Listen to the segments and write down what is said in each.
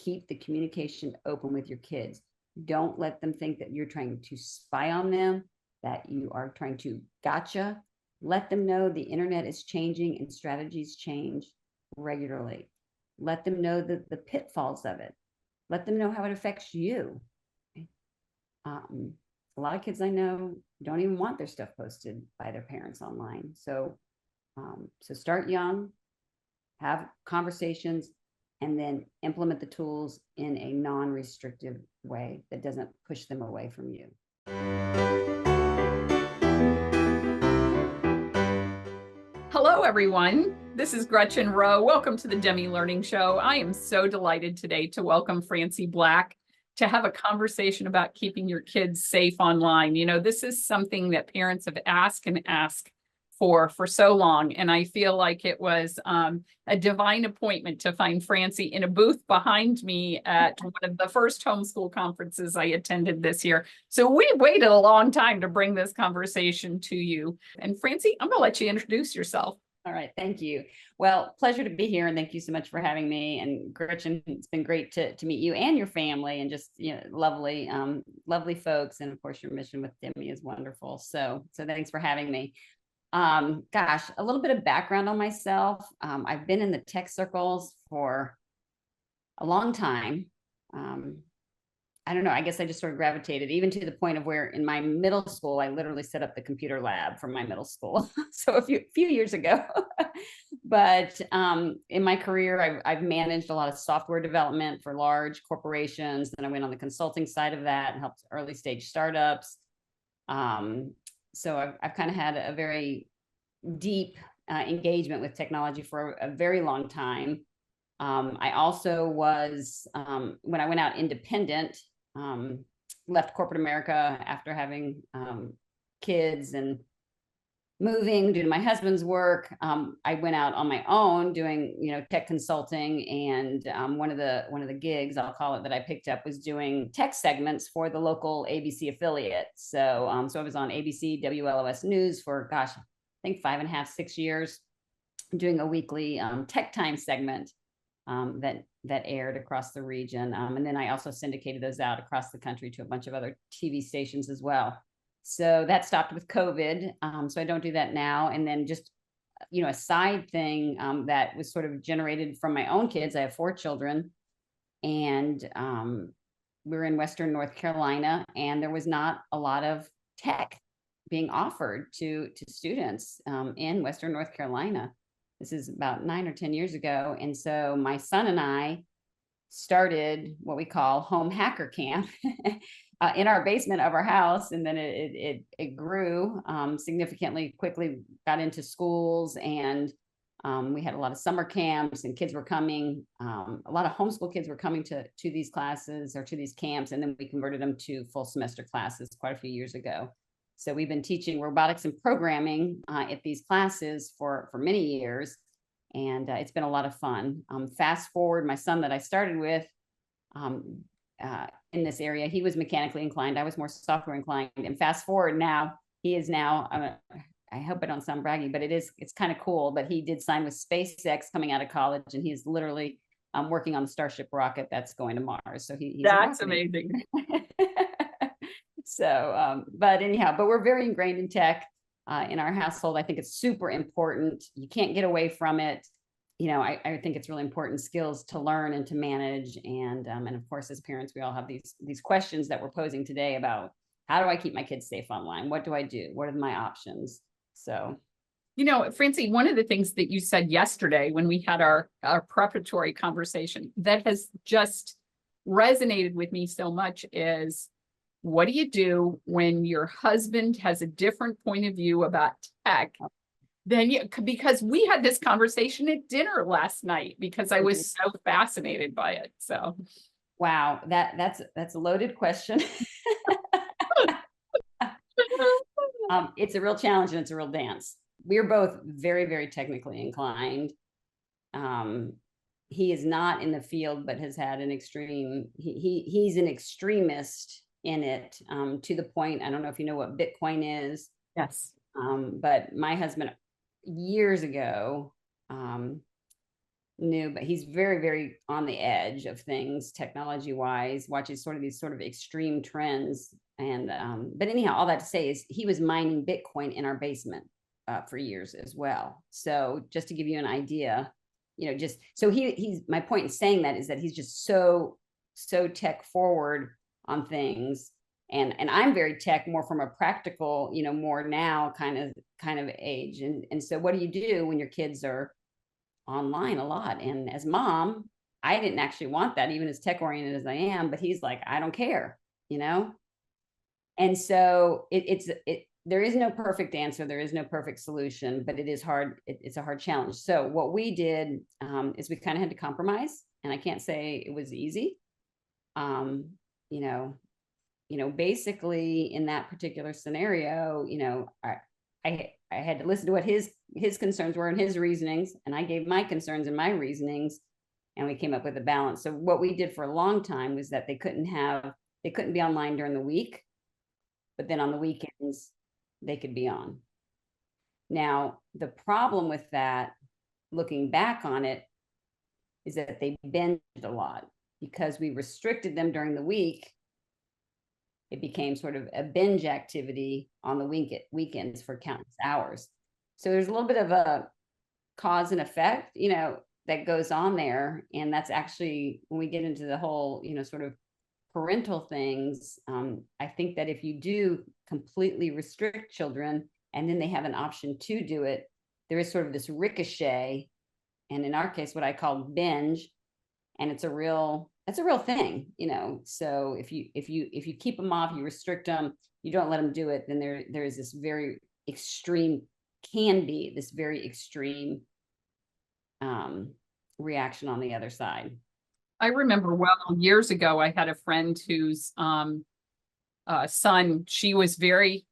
keep the communication open with your kids. Don't let them think that you're trying to spy on them, that you are trying to gotcha. Let them know the internet is changing and strategies change regularly. Let them know the pitfalls of it. Let them know how it affects you. A lot of kids I know don't even want their stuff posted by their parents online. So start young, have conversations, and then implement the tools in a non-restrictive way that doesn't push them away from you. Hello, everyone. This is Gretchen Rowe. Welcome to the Demme Learning Show. I am so delighted today to welcome Francie Black to have a conversation about keeping your kids safe online. You know, this is something that parents have asked and asked for so long. And I feel like it was a divine appointment to find Francie in a booth behind me at one of the first homeschool conferences I attended this year. So we waited a long time to bring this conversation to you. And Francie, I'm going to let you introduce yourself. All right. Thank you. Well, pleasure to be here. And thank you so much for having me. And Gretchen, it's been great to meet you and your family, and just, you know, lovely folks. And of course, your mission with Demme is wonderful. So thanks for having me. Gosh, a little bit of background on myself. I've been in the tech circles for a long time. I don't know, I guess I just sort of gravitated, even to the point of where in my middle school, I literally set up the computer lab for my middle school. So a few years ago. But in my career, I've managed a lot of software development for large corporations. Then I went on the consulting side of that and helped early stage startups. So I've kind of had a very deep engagement with technology for a very long time. I also was, when I went out independent, left corporate America after having kids and moving due to my husband's work. I went out on my own doing, you know, tech consulting, and one of the gigs, I'll call it, that I picked up was doing tech segments for the local ABC affiliate. So I was on ABC WLOS News for, gosh, I think 5.5, 6 years, doing a weekly tech time segment that aired across the region. And then I also syndicated those out across the country to a bunch of other TV stations as well. So that stopped with COVID. So I don't do that now. And then just, you know, a side thing that was sort of generated from my own kids. I have 4 children, and we're in Western North Carolina, and there was not a lot of tech being offered to students in Western North Carolina. This is about 9 or 10 years ago. And so my son and I started what we call home hacker camp in our basement of our house. And then it grew significantly, quickly got into schools, and we had a lot of summer camps, and kids were coming. A lot of homeschool kids were coming to these classes or to these camps. And then we converted them to full semester classes quite a few years ago. So we've been teaching robotics and programming at these classes for many years, and it's been a lot of fun. Fast forward, my son that I started with in this area, he was mechanically inclined. I was more software inclined. And fast forward now, he is now, I hope I don't sound braggy, but it's kind of cool, but he did sign with SpaceX coming out of college, and he's literally working on the Starship rocket that's going to Mars. So he's That's amazing. So, but anyhow, but we're very ingrained in tech in our household. I think it's super important. You can't get away from it. You know, I think it's really important skills to learn and to manage. And of course, as parents, we all have these questions that we're posing today about, how do I keep my kids safe online? What do I do? What are my options? So, you know, Francie, one of the things that you said yesterday when we had our preparatory conversation that has just resonated with me so much is, what do you do when your husband has a different point of view about tech than you? Because we had this conversation at dinner last night because I was so fascinated by it. So, wow, that's a loaded question. It's a real challenge, and it's a real dance. We're both very, very technically inclined. He is not in the field, but has had an extreme. He's an extremist in it, to the point, I don't know if you know what Bitcoin is. Yes. But my husband years ago new, but he's very, very on the edge of things technology wise, watches sort of these sort of extreme trends. And but anyhow, all that to say is he was mining Bitcoin in our basement for years as well. So just to give you an idea, just so he's my point in saying that is that he's just so tech forward on things. And I'm very tech, more from a practical, more now kind of age. And so what do you do when your kids are online a lot? And as mom, I didn't actually want that, even as tech oriented as I am, but he's like, I don't care, And so there is no perfect answer. There is no perfect solution, but it is hard. It's a hard challenge. So what we did is we kind of had to compromise, and I can't say it was easy. Um, you know, basically in that particular scenario, I had to listen to what his concerns were and his reasonings, and I gave my concerns and my reasonings, and we came up with a balance. So what we did for a long time was that they couldn't be online during the week, but then on the weekends they could be on. Now, the problem with that, looking back on it, is that they binged a lot because we restricted them during the week. It became sort of a binge activity on the weekends for countless hours. So there's a little bit of a cause and effect, that goes on there. And that's actually, when we get into the whole, sort of parental things, I think that if you do completely restrict children and then they have an option to do it, there is sort of this ricochet. And in our case, what I call binge, and it's a real thing, So if you keep them off, you restrict them, you don't let them do it, then there is this very extreme reaction on the other side. I remember well years ago, I had a friend whose son, she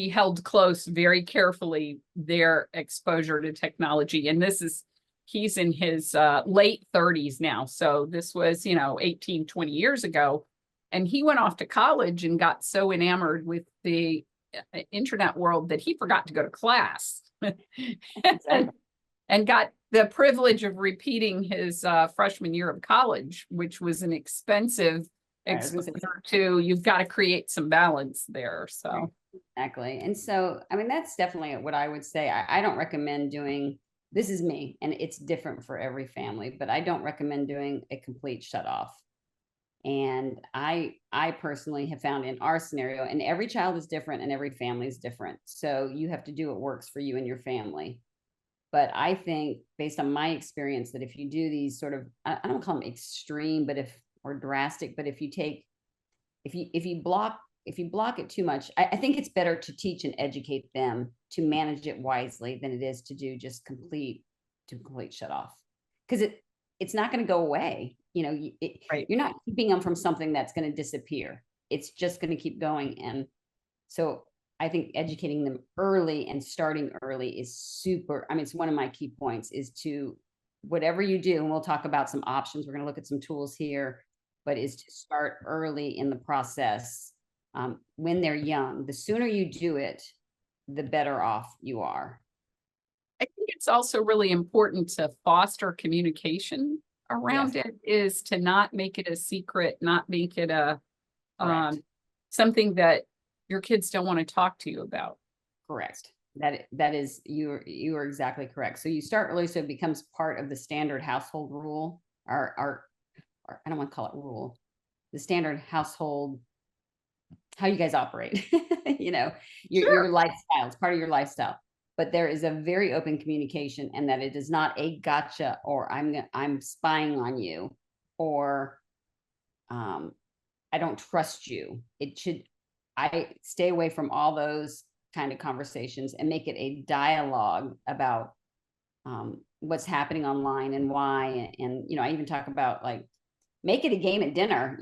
held close very carefully their exposure to technology. And he's in his late 30s now. So this was, 18, 20 years ago. And he went off to college and got so enamored with the internet world that he forgot to go to class. and got the privilege of repeating his freshman year of college, which was an expensive exposure to, you've got to create some balance there. So exactly. And so, I mean, that's definitely what I would say. I don't recommend doing, this is me, and it's different for every family, but I don't recommend doing a complete shut off. And I personally have found in our scenario, and every child is different and every family is different. So you have to do what works for you and your family. But I think, based on my experience, that if you do these sort of, I don't call them extreme, or drastic, but if you block it too much, I think it's better to teach and educate them to manage it wisely than it is to do just complete shut off, because it's not going to go away. Right. You're not keeping them from something that's going to disappear. It's just going to keep going. And so I think educating them early and starting early is super. I mean, it's one of my key points, is to, whatever you do, and we'll talk about some options, we're going to look at some tools here, but is to start early in the process. When they're young, the sooner you do it, the better off you are. I think it's also really important to foster communication around it, is to not make it a secret, not make it a something that your kids don't want to talk to you about. Correct. That is, you are exactly correct. So you start early, so it becomes part of the standard household rule, or I don't want to call it rule, the standard household, how you guys operate, your lifestyle. It's part of your lifestyle. But there is a very open communication, and that it is not a gotcha, or I'm spying on you, or I don't trust you. I stay away from all those kind of conversations and make it a dialogue about what's happening online and why. And I even talk about, like, make it a game at dinner.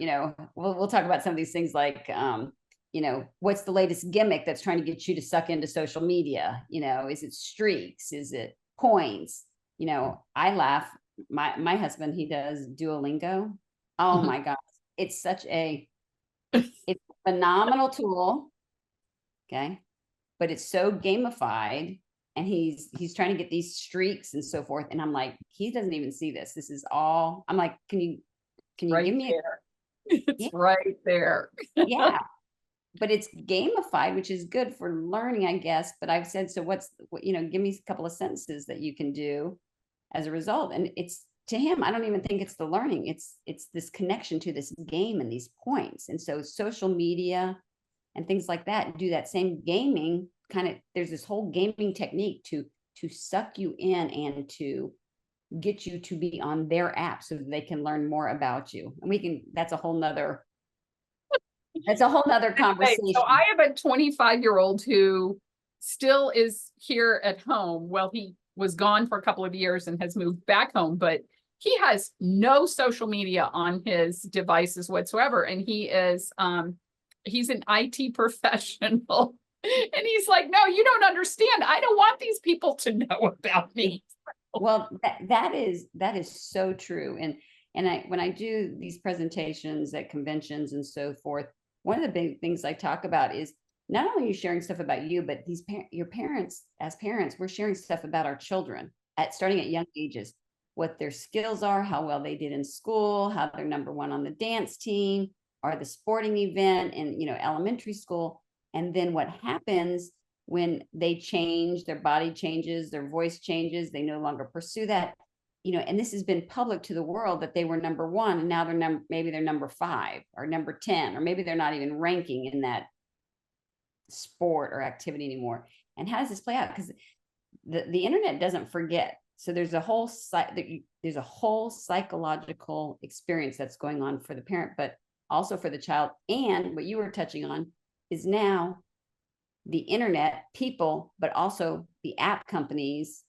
We'll talk about some of these things, like what's the latest gimmick that's trying to get you to suck into social media? Is it streaks? Is it points? I laugh. My husband, he does Duolingo. Oh my gosh. It's such it's a phenomenal tool. Okay. But it's so gamified, and he's trying to get these streaks and so forth. And I'm like, he doesn't even see this. This is all, I'm like, can you Right give me there. It's yeah, right there. yeah. But it's gamified, which is good for learning, I guess. But I've said, so give me a couple of sentences that you can do as a result. And it's to him, I don't even think it's the learning. It's this connection to this game and these points. And so social media and things like that do that same gaming kind of, there's this whole gaming technique to suck you in and to get you to be on their app so that they can learn more about you. And that's a whole nother Okay, conversation. so I have a 25-year-old who still is here at home. Well, he was gone for a couple of years and has moved back home, but he has no social media on his devices whatsoever. And he's an IT professional. And he's like, no, you don't understand. I don't want these people to know about me. Well, that is so true. And when I do these presentations at conventions and so forth, one of the big things I talk about is not only are you sharing stuff about you, but your parents, as parents, we're sharing stuff about our children starting at young ages, what their skills are, how well they did in school, how they're number one on the dance team or the sporting event in, elementary school. And then what happens when they change, their body changes, their voice changes, they no longer pursue that, and this has been public to the world that they were number one, and now maybe they're number 5 or number 10, or maybe they're not even ranking in that sport or activity anymore. And how does this play out? Because the internet doesn't forget. So there's a whole psychological experience that's going on for the parent, but also for the child. And what you were touching on is now the internet, people, but also the app companies,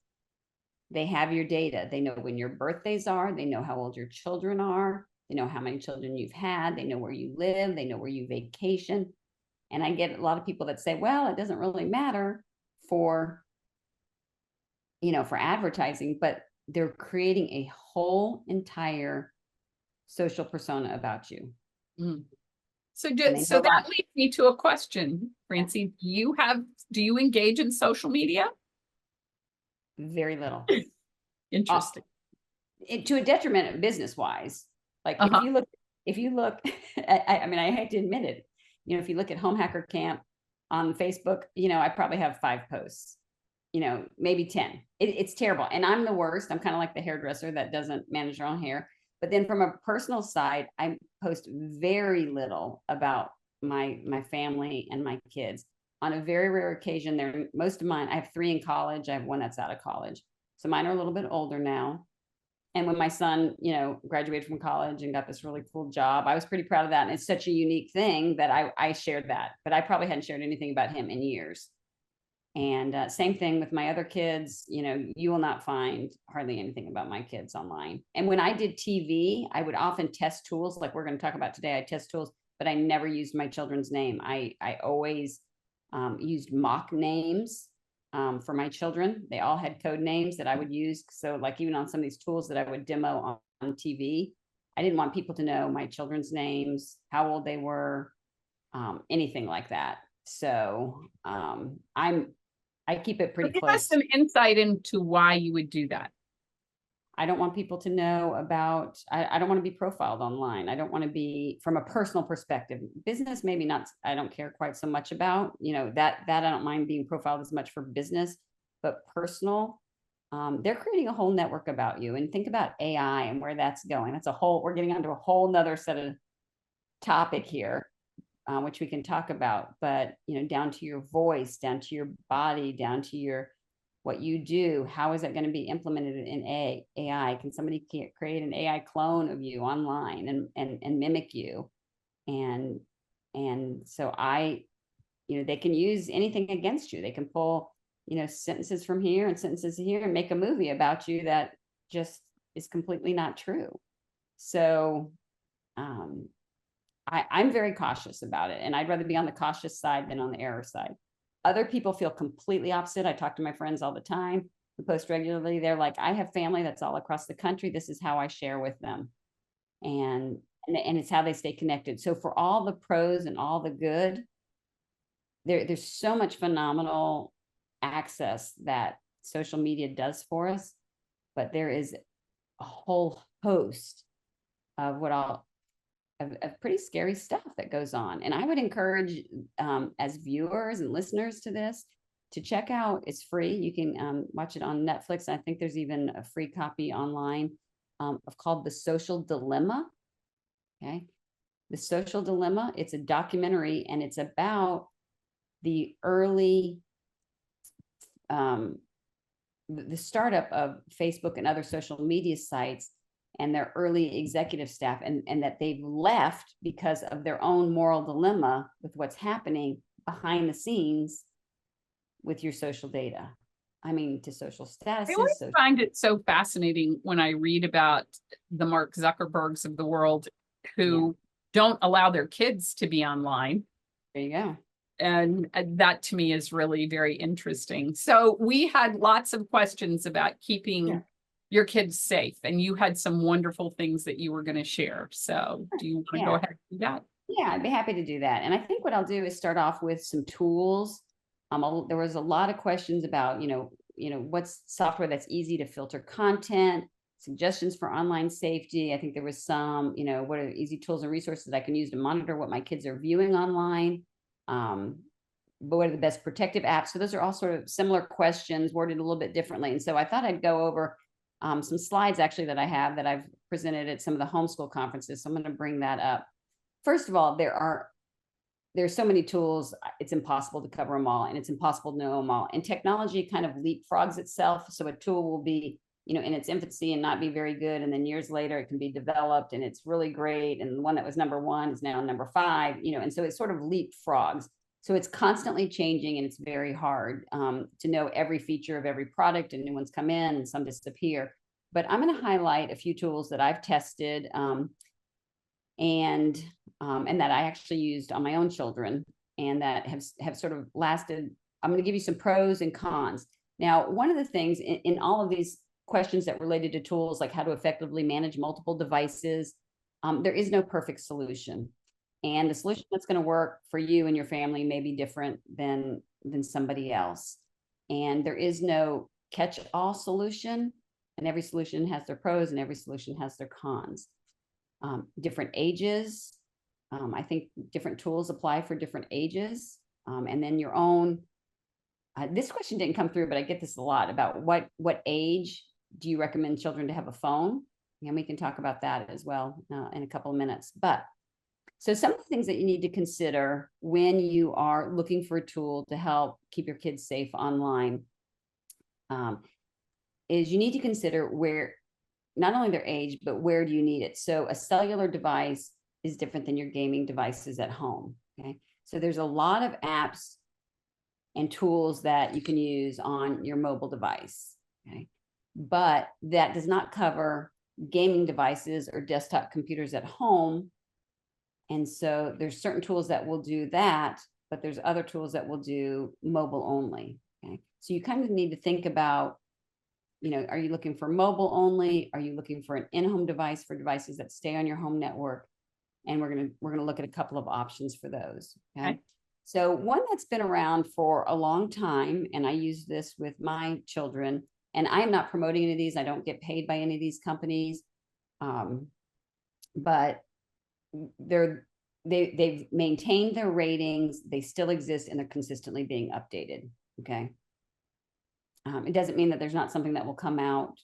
they have your data. They know when your birthdays are. They know how old your children are. They know how many children you've had. They know where you live. They know where you vacation. And I get a lot of people that say, well, it doesn't really matter for advertising, but they're creating a whole entire social persona about you. Mm. So that leads me to a question, Francie. Do you engage in social media? Very little. Interesting. To a detriment of business wise. Like if you look, I mean, I hate to admit it, if you look at Home Hacker Camp on Facebook, I probably have 5 posts, maybe 10. It's terrible. And I'm the worst. I'm kind of like the hairdresser that doesn't manage her own hair. But then from a personal side, I post very little about my family and my kids. On a very rare occasion, most of mine, I have 3 in college. I have 1 that's out of college. So mine are a little bit older now. And when my son, graduated from college and got this really cool job, I was pretty proud of that. And it's such a unique thing that I shared that, but I probably hadn't shared anything about him in years. And same thing with my other kids. You will not find hardly anything about my kids online. And when I did TV, I would often test tools like we're going to talk about today. I test tools, but I never used my children's name. I always used mock names for my children. They all had code names that I would use. So like even on some of these tools that I would demo on TV, I didn't want people to know my children's names, how old they were, anything like that. So I keep it pretty close. Give us some insight into why you would do that. I don't want people to know about, I don't want to be profiled online. I don't want to be, from a personal perspective, business, maybe not, I don't care quite so much about, that I don't mind being profiled as much for business, but personal, they're creating a whole network about you. And think about AI and where that's going. We're getting onto a whole nother set of topic here, which we can talk about, but, down to your voice, down to your body, down to what you do, how is that going to be implemented in AI? Can somebody create an AI clone of you online and mimic you? And so they can use anything against you. They can pull, sentences from here and sentences here and make a movie about you that just is completely not true. So I'm very cautious about it, and I'd rather be on the cautious side than on the error side. Other people feel completely opposite. I talk to my friends all the time who post regularly. They're like, I have family that's all across the country. This is how I share with them. And it's how they stay connected. So for all the pros and all the good, there's so much phenomenal access that social media does for us, but there is a whole host of of pretty scary stuff that goes on. And I would encourage as viewers and listeners to this to check out. It's free. You can watch it on Netflix. I think there's even a free copy online called The Social Dilemma. Okay. The Social Dilemma. It's a documentary, and it's about the early the startup of Facebook and other social media sites, and their early executive staff, and that they've left because of their own moral dilemma with what's happening behind the scenes with your social data. I mean, to social I statuses. always find it so fascinating when I read about the Mark Zuckerbergs of the world who don't allow their kids to be online. There you go. And that to me is really very interesting. So we had lots of questions about keeping your kids safe, and you had some wonderful things that you were going to share. So do you want to go ahead and do that? Yeah, I'd be happy to do that. And I think what I'll do is start off with some tools. There was a lot of questions about, what's software that's easy to filter content, suggestions for online safety. I think there was some, what are easy tools and resources that I can use to monitor what my kids are viewing online. But what are the best protective apps? So those are all sort of similar questions worded a little bit differently. And so I thought I'd go over some slides actually that I have that I've presented at some of the homeschool conferences. So I'm going to bring that up. First of all, there's so many tools, it's impossible to cover them all, and it's impossible to know them all. And technology kind of leapfrogs itself. So a tool will be, in its infancy and not be very good. And then years later, it can be developed and it's really great. And the one that was #1 is now #5, and so it sort of leapfrogs. So it's constantly changing, and it's very hard to know every feature of every product, and new ones come in and some disappear. But I'm going to highlight a few tools that I've tested and that I actually used on my own children, and that have sort of lasted. I'm going to give you some pros and cons. Now, one of the things in all of these questions that related to tools, like how to effectively manage multiple devices, there is no perfect solution. And the solution that's going to work for you and your family may be different than somebody else. And there is no catch-all solution, and every solution has their pros and every solution has their cons. Different ages. I think different tools apply for different ages. And then your own, this question didn't come through, but I get this a lot about what age do you recommend children to have a phone? And we can talk about that as well in a couple of minutes. But so some of the things that you need to consider when you are looking for a tool to help keep your kids safe online is you need to consider where, not only their age, but where do you need it? So a cellular device is different than your gaming devices at home. Okay. So there's a lot of apps and tools that you can use on your mobile device. Okay. But that does not cover gaming devices or desktop computers at home. And so there's certain tools that will do that, but there's other tools that will do mobile only. Okay. So you kind of need to think about, are you looking for mobile only? Are you looking for an in-home device for devices that stay on your home network? And we're gonna look at a couple of options for those. Okay. So one that's been around for a long time, and I use this with my children, and I am not promoting any of these. I don't get paid by any of these companies, but they've maintained their ratings. They still exist, and they're consistently being updated. Okay. It doesn't mean that there's not something that will come out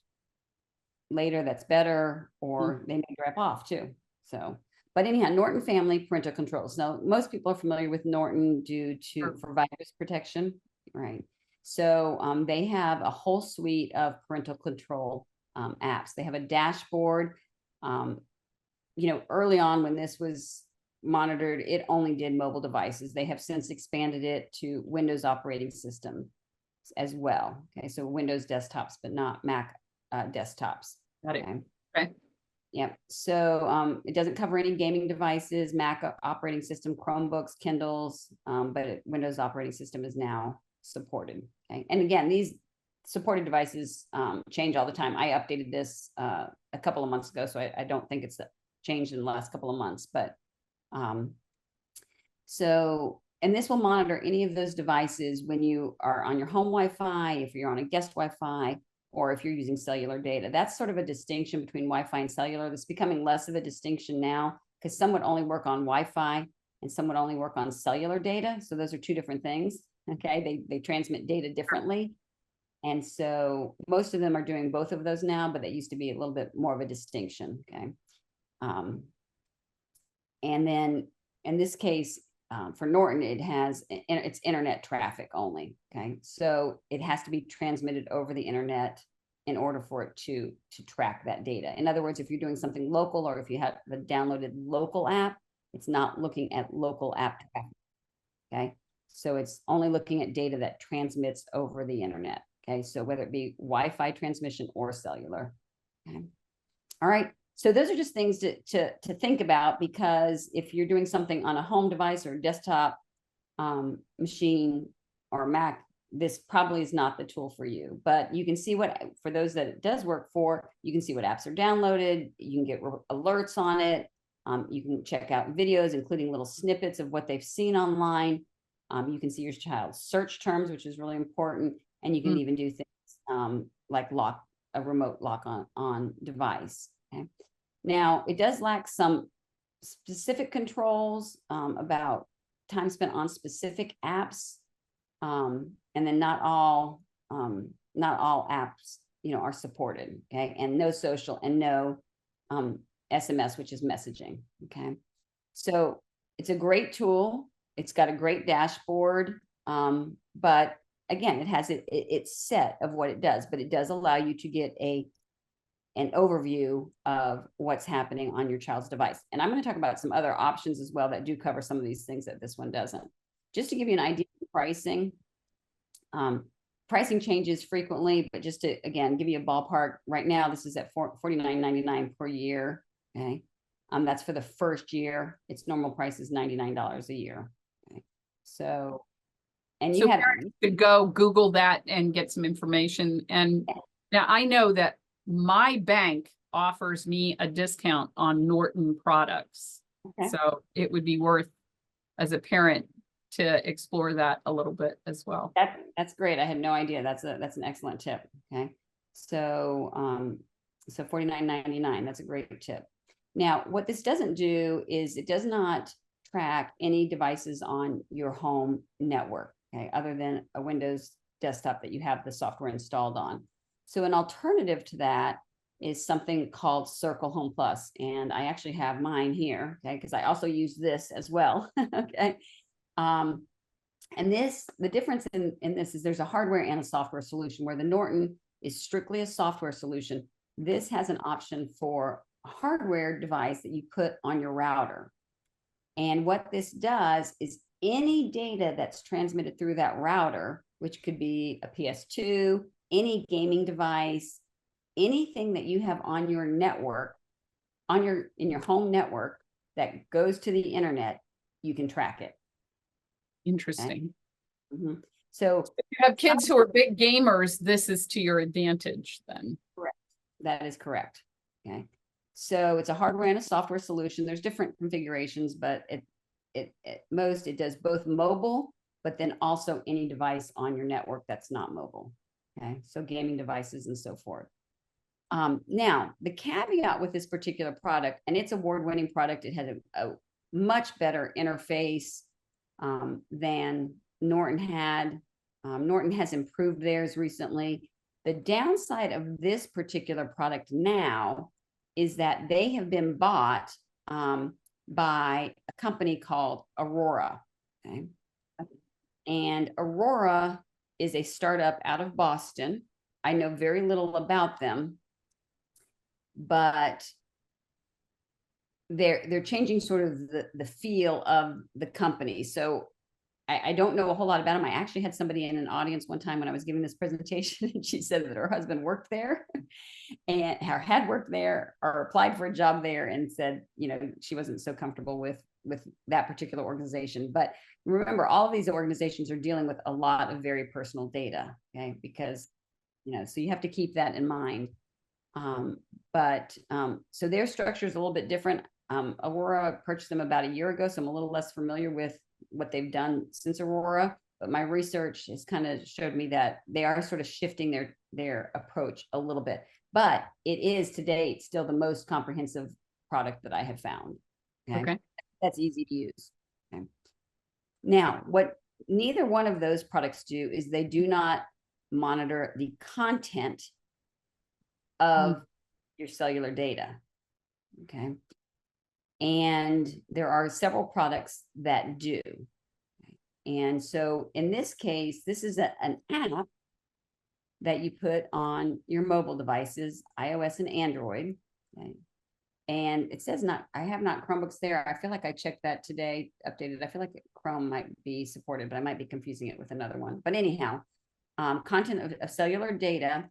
later that's better, or they may drop off too. So, but anyhow, Norton Family Parental Controls. Now, most people are familiar with Norton due to for virus protection, right? So they have a whole suite of parental control apps. They have a dashboard. Early on when this was monitored, it only did mobile devices. They have since expanded it to Windows operating system as well. Okay, so Windows desktops, but not Mac desktops. Got it. Okay. Yep. So it doesn't cover any gaming devices, Mac operating system, Chromebooks, Kindles, but Windows operating system is now supported. Okay, and again, these supported devices change all the time. I updated this a couple of months ago, so I don't think it's changed in the last couple of months. But and this will monitor any of those devices when you are on your home Wi-Fi, if you're on a guest Wi-Fi, or if you're using cellular data. That's sort of a distinction between Wi-Fi and cellular. That's becoming less of a distinction now, because some would only work on Wi-Fi and some would only work on cellular data. So those are two different things. Okay, they transmit data differently. And so most of them are doing both of those now, but that used to be a little bit more of a distinction. Okay. And then in this case, for Norton, it's internet traffic only. Okay, so it has to be transmitted over the internet in order for it to track that data. In other words, if you're doing something local, or if you have a downloaded local app, it's not looking at local app traffic. Okay, so it's only looking at data that transmits over the internet. Okay, so whether it be Wi-Fi transmission or cellular. Okay, all right. So those are just things to think about, because if you're doing something on a home device or desktop machine or Mac, this probably is not the tool for you. But you can see what, for those that it does work for, you can see what apps are downloaded. You can get alerts on it. You can check out videos, including little snippets of what they've seen online. You can see your child's search terms, which is really important. And you can even do things like a remote lock on device. Okay. Now, it does lack some specific controls about time spent on specific apps, and then not all apps, are supported. Okay, and no social and no SMS, which is messaging. Okay, so it's a great tool. It's got a great dashboard, but again, it has its set of what it does, but it does allow you to get an overview of what's happening on your child's device. And I'm going to talk about some other options as well that do cover some of these things that this one doesn't. Just to give you an idea of pricing, pricing changes frequently, but just to, again, give you a ballpark, right now, this is at $49.99 per year. Okay. That's for the first year. Its normal price is $99 a year. Okay. So, and you could go Google that and get some information. And now I know that my bank offers me a discount on Norton products. Okay. So it would be worth, as a parent, to explore that a little bit as well. That's great. I had no idea. That's an excellent tip. Okay. So, so $49.99, that's a great tip. Now, what this doesn't do is it does not track any devices on your home network, okay, other than a Windows desktop that you have the software installed on. So an alternative to that is something called Circle Home Plus. And I actually have mine here, okay, because I also use this as well. Okay. And the difference in this is there's a hardware and a software solution, where the Norton is strictly a software solution. This has an option for a hardware device that you put on your router. And what this does is any data that's transmitted through that router, which could be a PS2, any gaming device, anything that you have on your network, in your home network that goes to the internet, you can track it. Interesting. Okay? So if you have kids who are big gamers, this is to your advantage then. Correct. That is correct. Okay. So it's a hardware and a software solution. There's different configurations, but it does both mobile, but then also any device on your network that's not mobile. Okay, so gaming devices and so forth. Now, the caveat with this particular product, and it's award-winning product, it had a much better interface than Norton had. Norton has improved theirs recently. The downside of this particular product now is that they have been bought by a company called Aurora. Okay, and Aurora is a startup out of Boston. I know very little about them, but they're changing sort of the feel of the company. So I don't know a whole lot about them. I actually had somebody in an audience one time when I was giving this presentation, and she said that her husband worked there and had worked there or applied for a job there, and said, she wasn't so comfortable with that particular organization. But remember, all of these organizations are dealing with a lot of very personal data, okay? Because, so you have to keep that in mind. So their structure is a little bit different. Aurora purchased them about a year ago, so I'm a little less familiar with what they've done since Aurora, but my research has kind of showed me that they are sort of shifting their approach a little bit. But it is to date still the most comprehensive product that I have found. Okay. That's easy to use. Okay. Now, what neither one of those products do is they do not monitor the content of your cellular data. Okay. And there are several products that do. And so in this case, this is an app that you put on your mobile devices, iOS and Android. Okay. And it says I have not Chromebooks there. I feel like I checked that today, updated. I feel like Chrome might be supported, but I might be confusing it with another one. But anyhow, content of cellular data.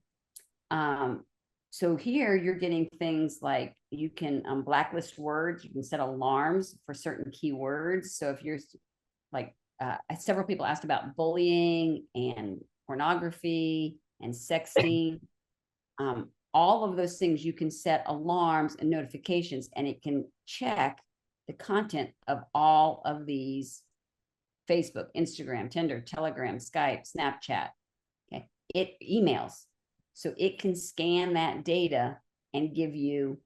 So here you're getting things like you can blacklist words. You can set alarms for certain keywords. So if you're like, several people asked about bullying and pornography and sexting. All of those things, you can set alarms and notifications, and it can check the content of all of these: Facebook, Instagram, Tinder, Telegram, Skype, Snapchat. Okay. It emails. So it can scan that data and give you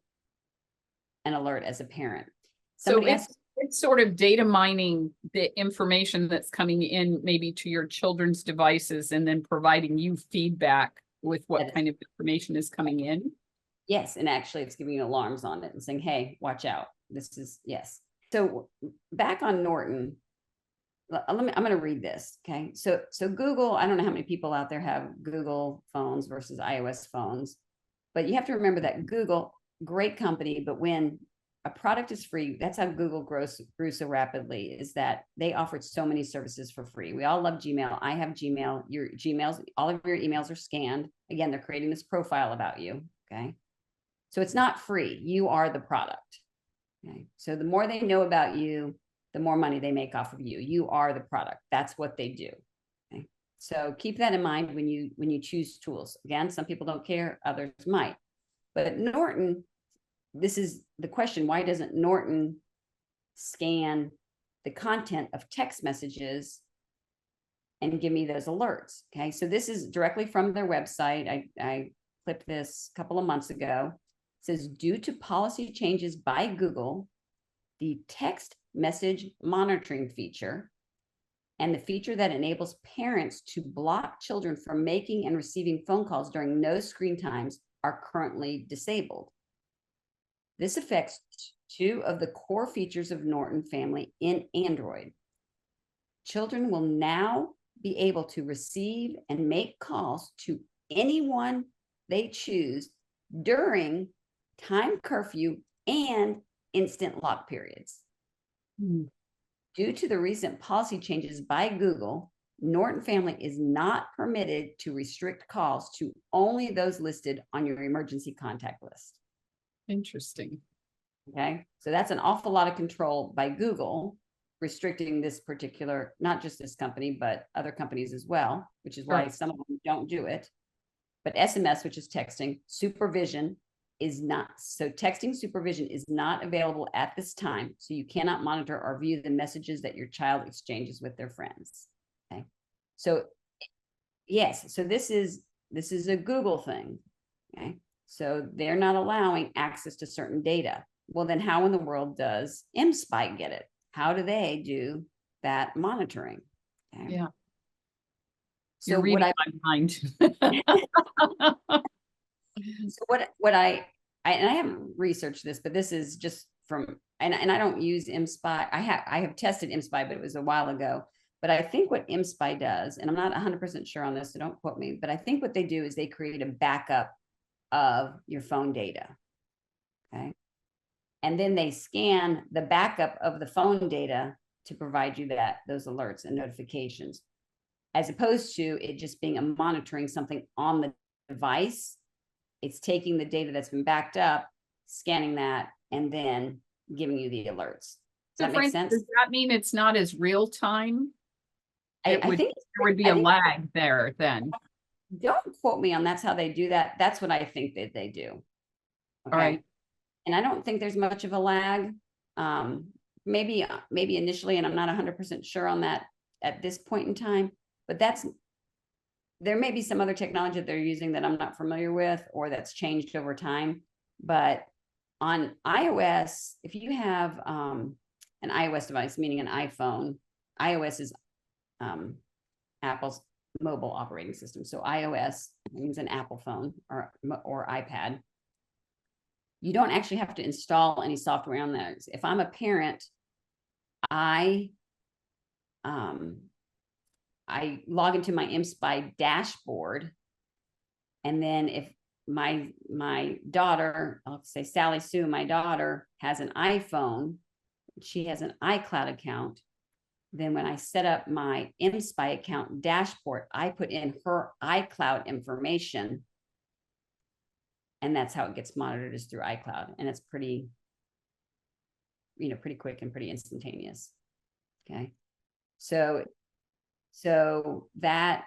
an alert as a parent. So it's sort of data mining the information that's coming in maybe to your children's devices and then providing you feedback with what kind of information is coming in. Yes. And actually it's giving you alarms on it and saying, hey, watch out. This is, yes. So back on Norton, I'm going to read this. Okay. So Google, I don't know how many people out there have Google phones versus iOS phones, but you have to remember that Google, great company, but when a product is free, that's how Google grew so rapidly, is that they offered so many services for free. We all love Gmail. I have Gmail. Your Gmails, all of your emails are scanned. Again, they're creating this profile about you. Okay. So it's not free. You are the product. Okay. So the more they know about you, the more money they make off of you. You are the product. That's what they do. Okay. So keep that in mind when you choose tools. Again, some people don't care, others might. But at Norton, this is the question: why doesn't Norton scan the content of text messages and give me those alerts? Okay, so this is directly from their website. I clipped this a couple of months ago. It says, due to policy changes by Google, the text message monitoring feature and the feature that enables parents to block children from making and receiving phone calls during no screen times are currently disabled. This affects two of the core features of Norton family in Android. Children will now be able to receive and make calls to anyone they choose during time curfew and instant lock periods. Due to the recent policy changes by Google, Norton family is not permitted to restrict calls to only those listed on your emergency contact list. Interesting. Okay. So that's an awful lot of control by Google, restricting this particular, not just this company, but other companies as well, which is why some of them don't do it. But SMS, which is texting, supervision is not. So texting supervision is not available at this time. So you cannot monitor or view the messages that your child exchanges with their friends. Okay. So yes, so this is a Google thing. Okay. So they're not allowing access to certain data. Well, then how in the world does MSpy get it? How do they do that monitoring? Okay. Yeah. So you're reading my mind. So what I haven't researched this, but this is just from, and I don't use MSpy. I have tested MSpy, but it was a while ago. But I think what MSpy does, and I'm not 100% sure on this, so don't quote me, but I think what they do is they create a backup of your phone data. Okay. And then they scan the backup of the phone data to provide you those alerts and notifications, as opposed to it just being a monitoring something on the device. It's taking the data that's been backed up, scanning that, and then giving you the alerts. Does that make sense? Does that mean it's not as real time? I think there would be a lag there then. Don't quote me on that's how they do that. That's what I think that they do. Okay. All right. And I don't think there's much of a lag. maybe initially, and I'm not 100% sure on that at this point in time, but there may be some other technology that they're using that I'm not familiar with, or that's changed over time. But on iOS, if you have an iOS device, meaning an iPhone, iOS is Apple's mobile operating system. So iOS means an Apple phone or iPad. You don't actually have to install any software on those. If I'm a parent, I log into my MSpy dashboard, and then if my daughter, I'll say Sally Sue, my daughter has an iPhone, she has an iCloud account, then when I set up my MSpy account dashboard, I put in her iCloud information, and that's how it gets monitored, is through iCloud, and it's pretty quick and pretty instantaneous. Okay, so that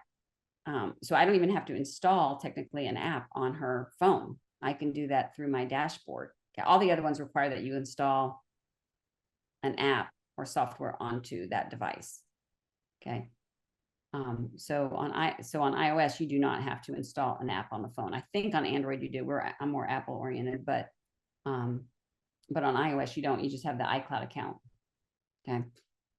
so I don't even have to install technically an app on her phone. I can do that through my dashboard. Okay, all the other ones require that you install an app or software onto that device. Okay. So on iOS, you do not have to install an app on the phone. I think on Android you do. I'm more Apple oriented, but on iOS you don't. You just have the iCloud account. Okay.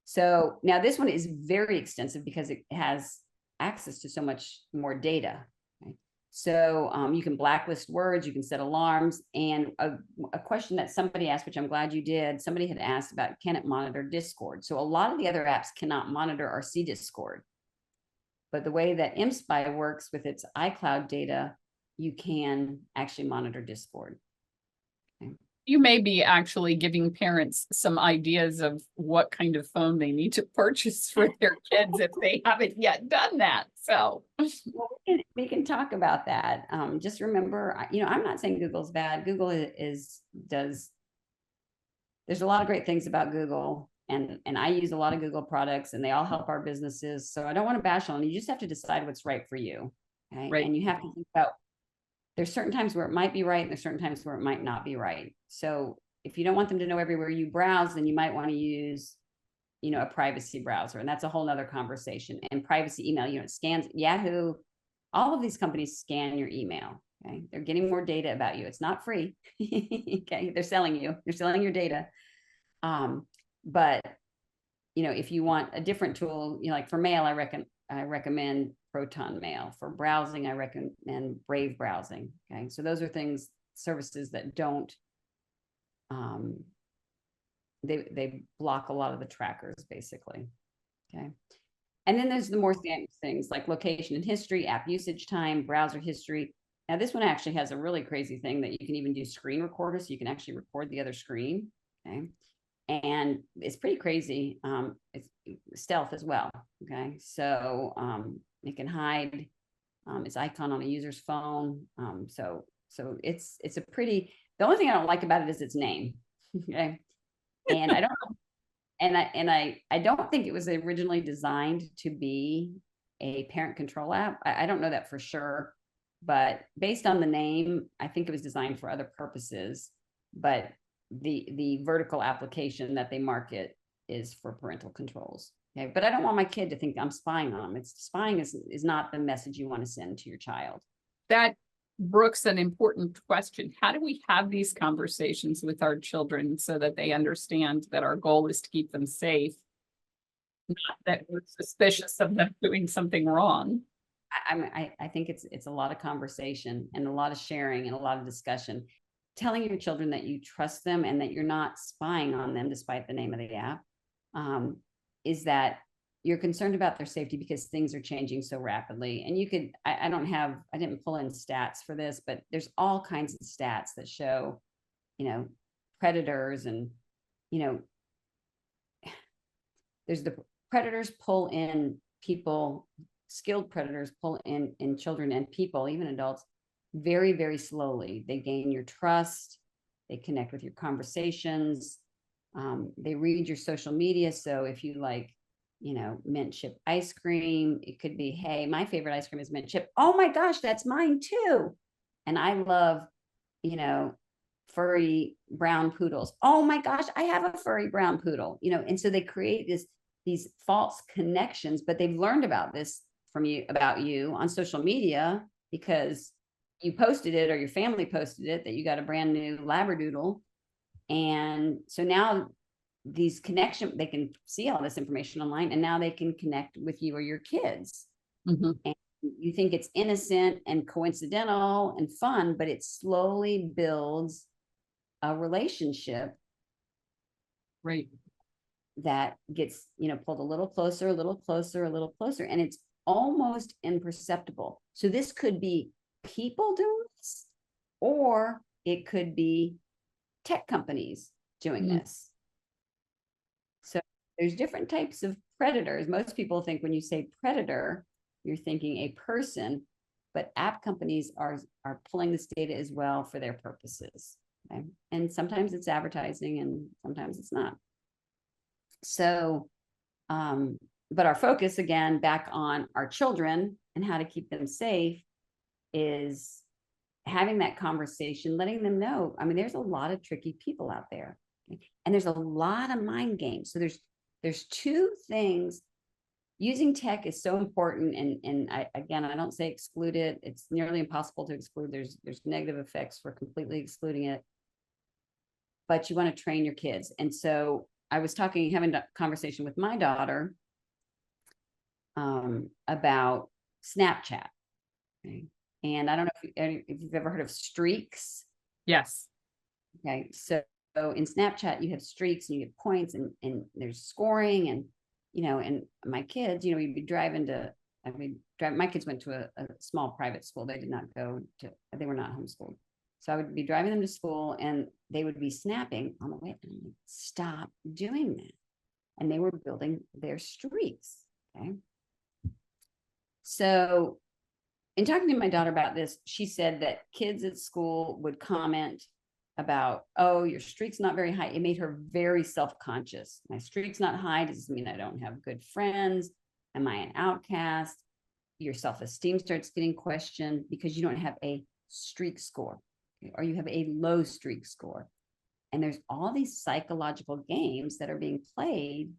So now this one is very extensive because it has access to so much more data. Okay? So you can blacklist words, you can set alarms, and a question that somebody asked, which I'm glad you did, somebody had asked about, can it monitor Discord? So a lot of the other apps cannot monitor or see Discord. But the way that MSpy works with its iCloud data, you can actually monitor Discord. Okay. You may be actually giving parents some ideas of what kind of phone they need to purchase for their kids if they haven't yet done that. So well, we can talk about that. Just remember, I'm not saying Google's bad. Google there's a lot of great things about Google, and I use a lot of Google products, and they all help our businesses. So I don't want to bash on them. You just have to decide what's right for you. Okay. Right. And you have to think about, there's certain times where it might be right, and there's certain times where it might not be right. So if you don't want them to know everywhere you browse, then you might want to use, a privacy browser. And that's a whole nother conversation. And privacy email, it scans Yahoo. All of these companies scan your email. Okay. They're getting more data about you. It's not free. Okay. They're selling your data. But if you want a different tool, like for mail, I recommend Proton Mail. For browsing, I recommend Brave browsing. Okay. So those are services that don't, they block a lot of the trackers basically. Okay. And then there's the more standard things like location and history, app usage time, browser history. Now this one actually has a really crazy thing that you can even do screen recorder. So you can actually record the other screen. Okay. And it's pretty crazy. It's stealth as well. Okay. So, it can hide its icon on a user's phone. So it's the only thing I don't like about it is its name. Okay. And I don't think it was originally designed to be a parent control app. I don't know that for sure, but based on the name, I think it was designed for other purposes. But the vertical application that they market is for parental controls. Okay, but I don't want my kid to think I'm spying on them. Spying is not the message you want to send to your child. That Brooks, an important question. How do we have these conversations with our children so that they understand that our goal is to keep them safe, not that we're suspicious of them doing something wrong? I think it's a lot of conversation and a lot of sharing and a lot of discussion. Telling your children that you trust them and that you're not spying on them, despite the name of the app, is that you're concerned about their safety because things are changing so rapidly. And you could, I didn't pull in stats for this, but there's all kinds of stats that show, predators and, there's the predators pull in people, skilled predators pull in children and people, even adults, very, very slowly. They gain your trust. They connect with your conversations. They read your social media. So if you like, mint chip ice cream, it could be, hey, my favorite ice cream is mint chip. Oh my gosh, that's mine too. And I love, furry brown poodles. Oh my gosh, I have a furry brown poodle, and so they create these false connections, but they've learned about this from you about you on social media because you posted it or your family posted it that you got a brand new labradoodle. And so now these connection, they can see all this information online, and now they can connect with you or your kids. Mhm. And you think it's innocent and coincidental and fun, but it slowly builds a relationship Right. that gets, pulled a little closer, a little closer, a little closer, and it's almost imperceptible. So this could be people doing this, or it could be tech companies doing this. So there's different types of predators. Most people think when you say predator, you're thinking a person, but app companies are pulling this data as well for their purposes. Okay? And sometimes it's advertising and sometimes it's not. So, but our focus again, back on our children and how to keep them safe is having that conversation, letting them know. I mean, there's a lot of tricky people out there, and there's a lot of mind games. So there's two things. Using tech is so important, and I don't say exclude it. It's nearly impossible to exclude. There's negative effects for completely excluding it, but you want to train your kids. And so I was having a conversation with my daughter about Snapchat. Okay? And I don't know if you've ever heard of streaks. Yes. Okay. So in Snapchat, you have streaks and you get points and there's scoring and, and my kids, we'd be driving my kids went to a small private school. They were not homeschooled. So I would be driving them to school and they would be snapping on the way. And I'm like, stop doing that. And they were building their streaks. Okay. So in talking to my daughter about this, she said that kids at school would comment about, oh, your streak's not very high. It made her very self-conscious. My streak's not high. Does this mean I don't have good friends? Am I an outcast? Your self-esteem starts getting questioned because you don't have a streak score, or you have a low streak score. And there's all these psychological games that are being played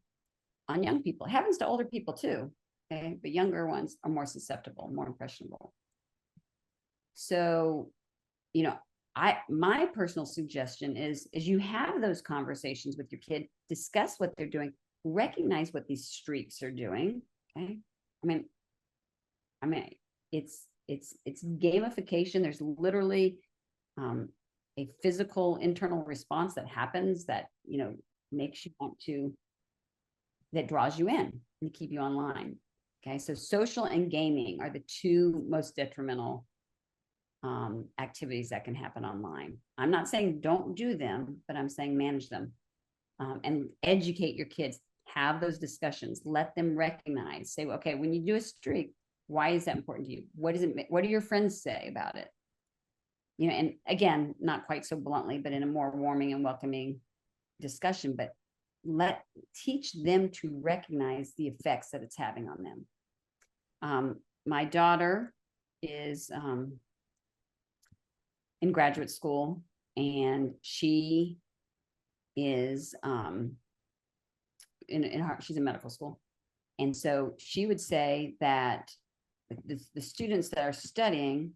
on young people. It happens to older people too. Okay, but younger ones are more susceptible, more impressionable. So, my personal suggestion is you have those conversations with your kid, discuss what they're doing, recognize what these streaks are doing. Okay, I mean, it's gamification. There's literally a physical internal response that happens that makes you want to, that draws you in and keep you online. Okay, so social and gaming are the two most detrimental activities that can happen online. I'm not saying don't do them, but I'm saying manage them and educate your kids. Have those discussions. Let them recognize. Say, okay, when you do a streak, why is that important to you? What do your friends say about it? And again, not quite so bluntly, but in a more warming and welcoming discussion. But teach them to recognize the effects that it's having on them. My daughter is in graduate school, and she is she's in medical school. And so she would say that the students that are studying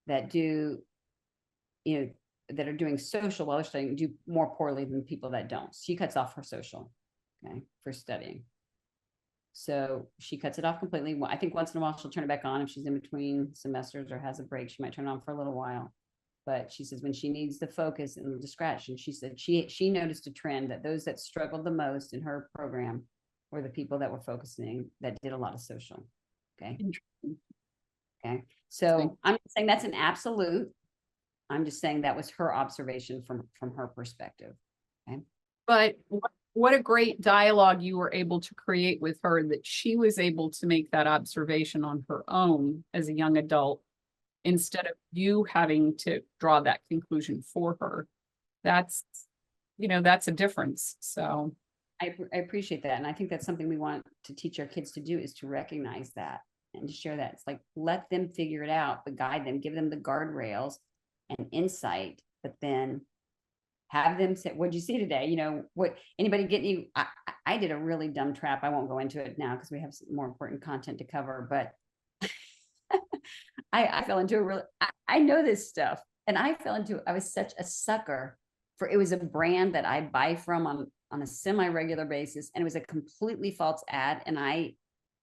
that do, that are doing social while they're studying do more poorly than people that don't. She cuts off her social, okay, for studying. So she cuts it off completely. I think once in a while she'll turn it back on if she's in between semesters or has a break. She might turn it on for a little while. But she says when she needs the focus and the distraction, she said she noticed a trend that those that struggled the most in her program were the people that were focusing, that did a lot of social. Okay. Okay. So I'm not saying that's an absolute. I'm just saying that was her observation from her perspective. Okay. But what a great dialogue you were able to create with her, that she was able to make that observation on her own as a young adult, instead of you having to draw that conclusion for her. That's a difference. So I appreciate that. And I think that's something we want to teach our kids to do, is to recognize that and to share that. It's like, let them figure it out, but guide them, give them the guardrails and insight, but then have them say, what'd you see today? You know, what anybody get you? I did a really dumb trap. I won't go into it now because we have some more important content to cover, but I fell into a really, I know this stuff, and I fell into, I was such a sucker for, it was a brand that I buy from on a semi-regular basis, and it was a completely false ad. And I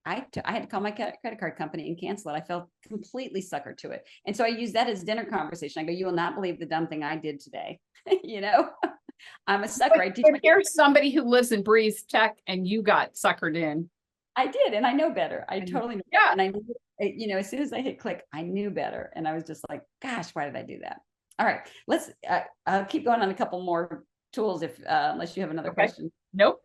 had to call my credit card company and cancel it. I felt completely sucker to it. And so I use that as dinner conversation. I go, you will not believe the dumb thing I did today. You know, I'm a sucker. I teach But here's somebody who lives and breathes tech, and you got suckered in. I did, and I know better. I totally know. Yeah. And I knew, you know, as soon as I hit click, I knew better. And I was just like, gosh, why did I do that? All right, let's I'll keep going on a couple more tools if unless you have another question. Nope.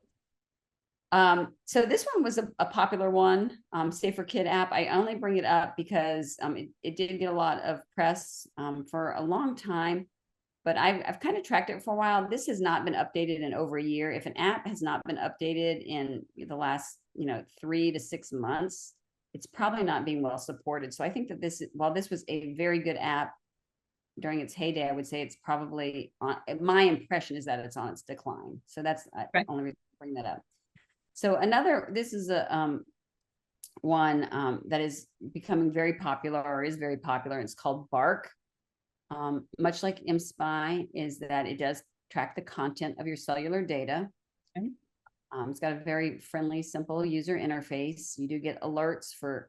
So this one was a popular one, Safer Kid app. I only bring it up because it did get a lot of press for a long time, but I've kind of tracked it for a while. This has not been updated in over a year. If an app has not been updated in the last, 3 to 6 months, it's probably not being well supported. So I think that while this was a very good app during its heyday, I would say it's probably my impression is that it's on its decline. So that's the only reason I bring that up. So this is a one that is becoming very popular, or is very popular. It's called Bark. Much like MSpy, is that it does track the content of your cellular data. Okay. It's got a very friendly, simple user interface. You do get alerts for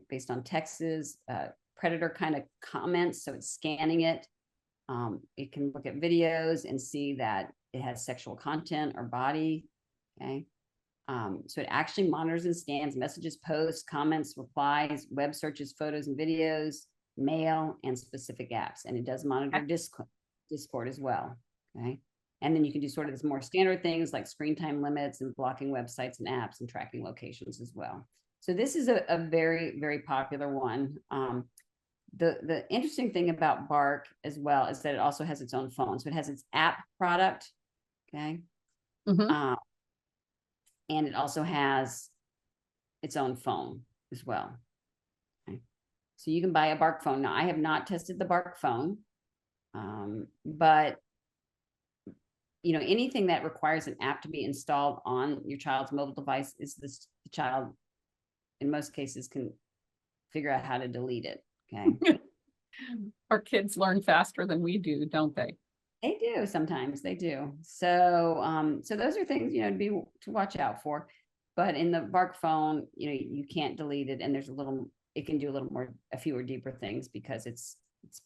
based on texts, predator kind of comments. So it's scanning it. It can look at videos and see that it has sexual content or body. Okay. So it actually monitors and scans messages, posts, comments, replies, web searches, photos and videos, mail, and specific apps. And it does monitor Discord as well. Okay. And then you can do sort of this more standard things like screen time limits and blocking websites and apps and tracking locations as well. So this is a very, very popular one. The interesting thing about Bark as well is that it also has its own phone. So it has its app product. Okay. Mm-hmm. And it also has its own phone as well. Okay. So you can buy a Bark phone. Now, I have not tested the Bark phone, but anything that requires an app to be installed on your child's mobile device is the child, in most cases, can figure out how to delete it. Okay. Our kids learn faster than we do, don't they? They do, sometimes they do. So so those are things to watch out for. But in the Bark phone, you can't delete it, and it can do a few deeper things because it's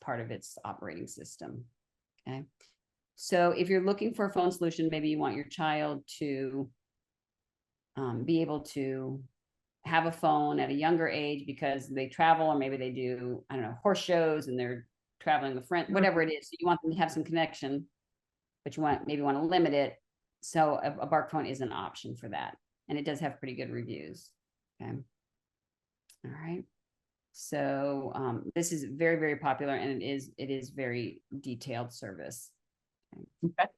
part of its operating system. Okay. So if you're looking for a phone solution, maybe you want your child to be able to have a phone at a younger age because they travel, or maybe they do, I don't know, horse shows and they're traveling with friends, whatever it is. So you want them to have some connection, but you maybe want to limit it. So a Bark phone is an option for that. And it does have pretty good reviews. Okay. All right. So this is very, very popular, and it is very detailed service. Okay.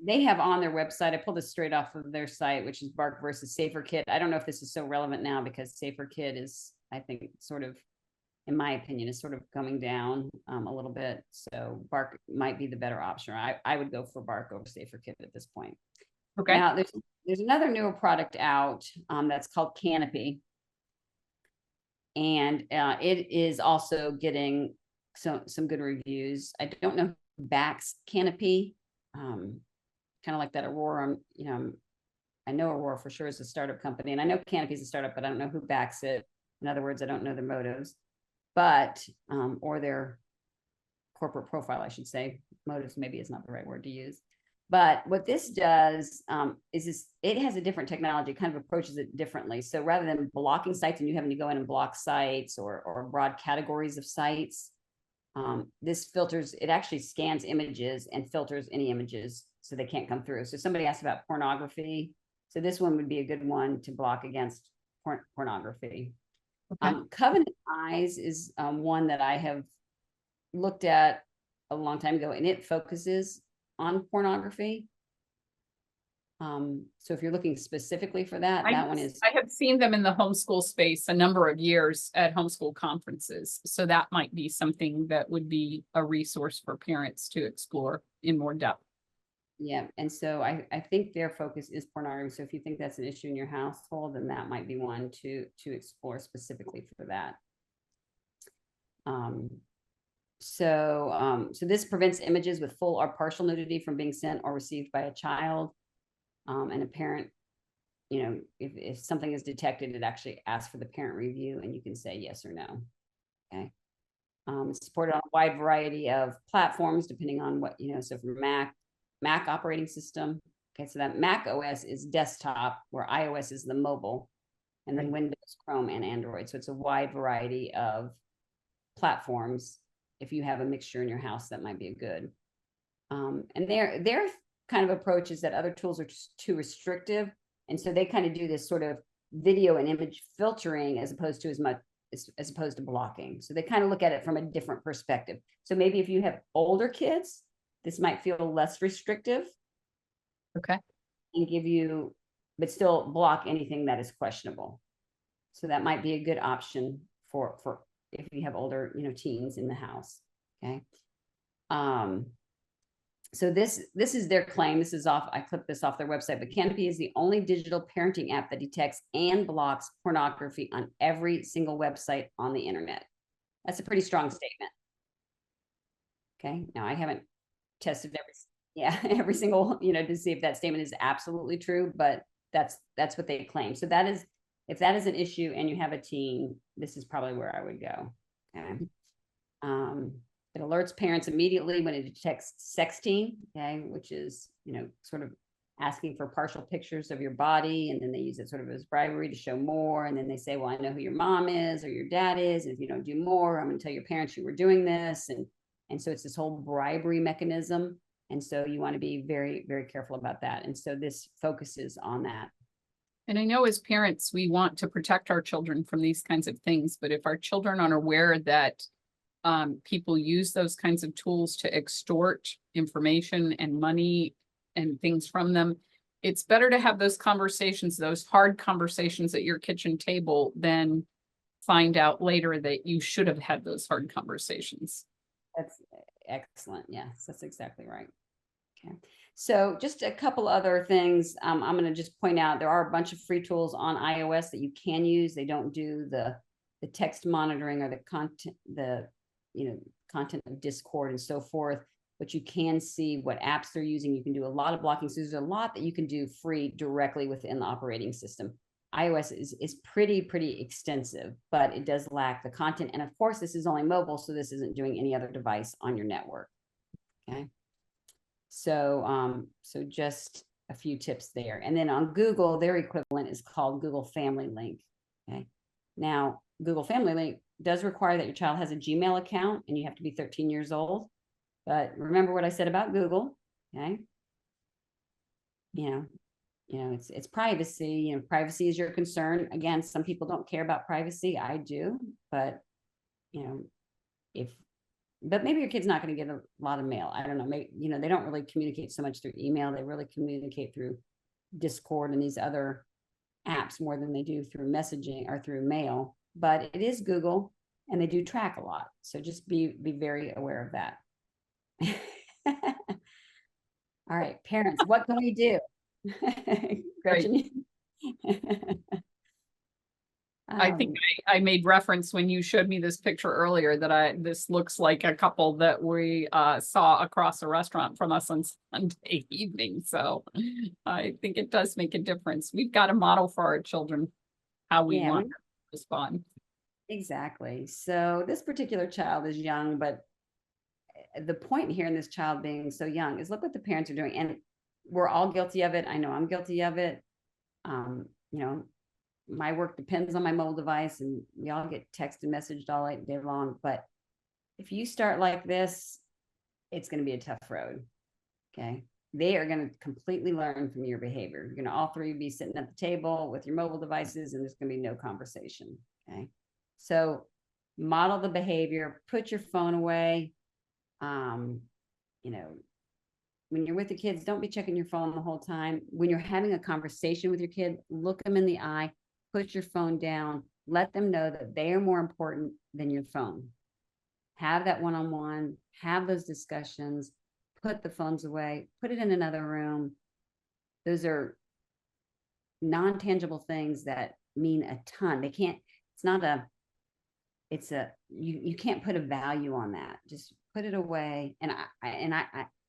They have on their website, I pulled this straight off of their site, which is Bark versus Safer Kid. I don't know if this is so relevant now because Safer Kid is, I think, sort of, in my opinion, is sort of coming down a little bit. So Bark might be the better option. I would go for Bark over Safer Kid at this point. Okay. Now there's another newer product out that's called Canopy. And it is also getting some good reviews. I don't know who backs Canopy, kind of like that Aurora. I know Aurora for sure is a startup company, and I know Canopy is a startup, but I don't know who backs it. In other words, I don't know their motives, but or their corporate profile, I should say. Motives maybe is not the right word to use. But what this does is it has a different technology, kind of approaches it differently. So rather than blocking sites and you having to go in and block sites or broad categories of sites, this filters, it actually scans images and filters any images so they can't come through. So somebody asked about pornography. So this one would be a good one to block against pornography. Okay. Covenant Eyes is one that I have looked at a long time ago, and it focuses on pornography. So if you're looking specifically for that, I that one is, I have seen them in the homeschool space a number of years at homeschool conferences. So that might be something that would be a resource for parents to explore in more depth. yeah. And so I think their focus is pornography. So if you think that's an issue in your household, then that might be one to explore specifically for that. So this prevents images with full or partial nudity from being sent or received by a child. And a parent, if something is detected, it actually asks for the parent review and you can say yes or no. Okay. It's supported on a wide variety of platforms, depending on what, so for Mac operating system. Okay. So that Mac OS is desktop, where iOS is the mobile, and then Windows, Chrome, and Android. So it's a wide variety of platforms. If you have a mixture in your house, that might be a good. And their kind of approach is that other tools are just too restrictive. And so they kind of do this sort of video and image filtering as opposed to as opposed to blocking. So they kind of look at it from a different perspective. So maybe if you have older kids, this might feel less restrictive. Okay. And give you, but still block anything that is questionable. So that might be a good option for if you have older, teens in the house. Okay. So this is their claim. This is I clipped this off their website, but Canopy is the only digital parenting app that detects and blocks pornography on every single website on the internet. That's a pretty strong statement. Okay. Now I haven't tested every single, to see if that statement is absolutely true, but that's what they claim. So if that is an issue and you have a teen, this is probably where I would go. Okay. It alerts parents immediately when it detects sexting, okay, which is, sort of asking for partial pictures of your body. And then they use it sort of as bribery to show more. And then they say, well, I know who your mom is or your dad is. And if you don't do more, I'm going to tell your parents you were doing this. And so it's this whole bribery mechanism. And so you want to be very, very careful about that. And so this focuses on that. And I know as parents, we want to protect our children from these kinds of things, but if our children aren't aware that people use those kinds of tools to extort information and money and things from them, it's better to have those conversations, those hard conversations at your kitchen table, than find out later that you should have had those hard conversations. That's excellent. Yes, that's exactly right. Okay. So just a couple other things. I'm going to just point out there are a bunch of free tools on iOS that you can use. They don't do the text monitoring or the content of Discord and so forth, but you can see what apps they're using. You can do a lot of blocking. So there's a lot that you can do free directly within the operating system. iOS is pretty extensive, but it does lack the content. And of course, this is only mobile, so this isn't doing any other device on your network. Okay. So just a few tips there. And then on Google, their equivalent is called Google Family Link. Okay. Now, Google Family Link does require that your child has a Gmail account and you have to be 13 years old. But remember what I said about Google. Okay. It's privacy. Privacy is your concern. Again, some people don't care about privacy. I do, but but maybe your kid's not going to get a lot of mail. I don't know. Maybe, they don't really communicate so much through email. They really communicate through Discord and these other apps more than they do through messaging or through mail. But it is Google and they do track a lot. So just be very aware of that. All right, parents, what can we do? Gretchen? I think I made reference when you showed me this picture earlier that this looks like a couple that we saw across a restaurant from us on Sunday evening. So I think it does make a difference. We've got a model for our children, how we want to respond. Exactly. So this particular child is young, but the point here in this child being so young is look what the parents are doing. And we're all guilty of it. I know I'm guilty of it. My work depends on my mobile device and we all get texted and messaged all day long. But if you start like this, it's going to be a tough road. Okay. They are going to completely learn from your behavior. You're going to all three be sitting at the table with your mobile devices and there's going to be no conversation. Okay. So model the behavior, put your phone away. when you're with the kids, don't be checking your phone the whole time. When you're having a conversation with your kid, look them in the eye, put your phone down, let them know that they are more important than your phone. Have that one-on-one, have those discussions, put the phones away, put it in another room. Those are non-tangible things that mean a ton. They can't, it's not a, it's a, you can't put a value on that. Just put it away. And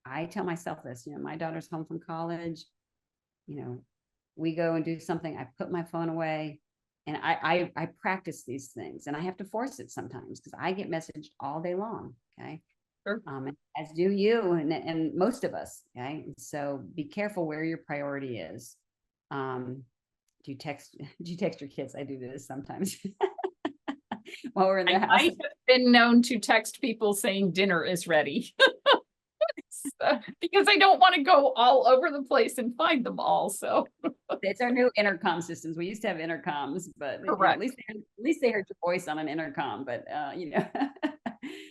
I tell myself this, my daughter's home from college, we go and do something, I put my phone away, and I practice these things, and I have to force it sometimes because I get messaged all day long. Okay. Sure. As do you and most of us. Okay. So be careful where your priority is. Do you text your kids? I do this sometimes while we're in their house. I have been known to text people saying dinner is ready. Because I don't want to go all over the place and find them all. So it's our new intercom systems. We used to have intercoms, but correct. At least they heard your voice on an intercom. But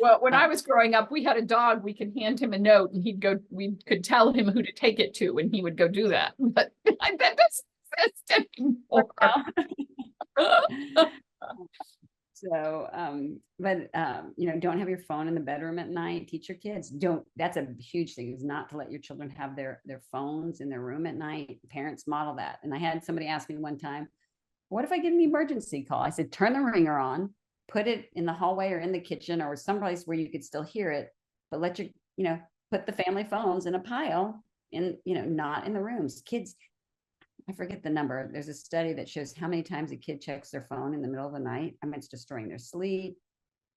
Well, when I was growing up, we had a dog. We could hand him a note, and he'd go. We could tell him who to take it to, and he would go do that. But I bet doesn't exist anymore. So, don't have your phone in the bedroom at night. Teach your kids. That's a huge thing, is not to let your children have their phones in their room at night. Parents model that. And I had somebody ask me one time, what if I get an emergency call? I said, turn the ringer on, put it in the hallway or in the kitchen or someplace where you could still hear it, but let put the family phones in a pile not in the rooms. Kids, I forget the number. There's a study that shows how many times a kid checks their phone in the middle of the night. I mean, it's destroying their sleep,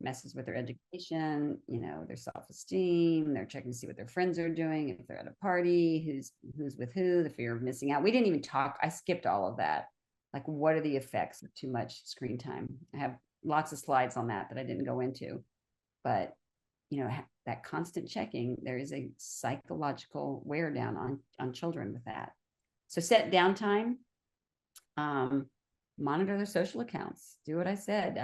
messes with their education, their self-esteem. They're checking to see what their friends are doing, if they're at a party, who's with who, the fear of missing out. We didn't even talk. I skipped all of that. Like, what are the effects of too much screen time? I have lots of slides on that I didn't go into, but that constant checking, there is a psychological wear down on children with that. So set downtime, monitor their social accounts, do what I said,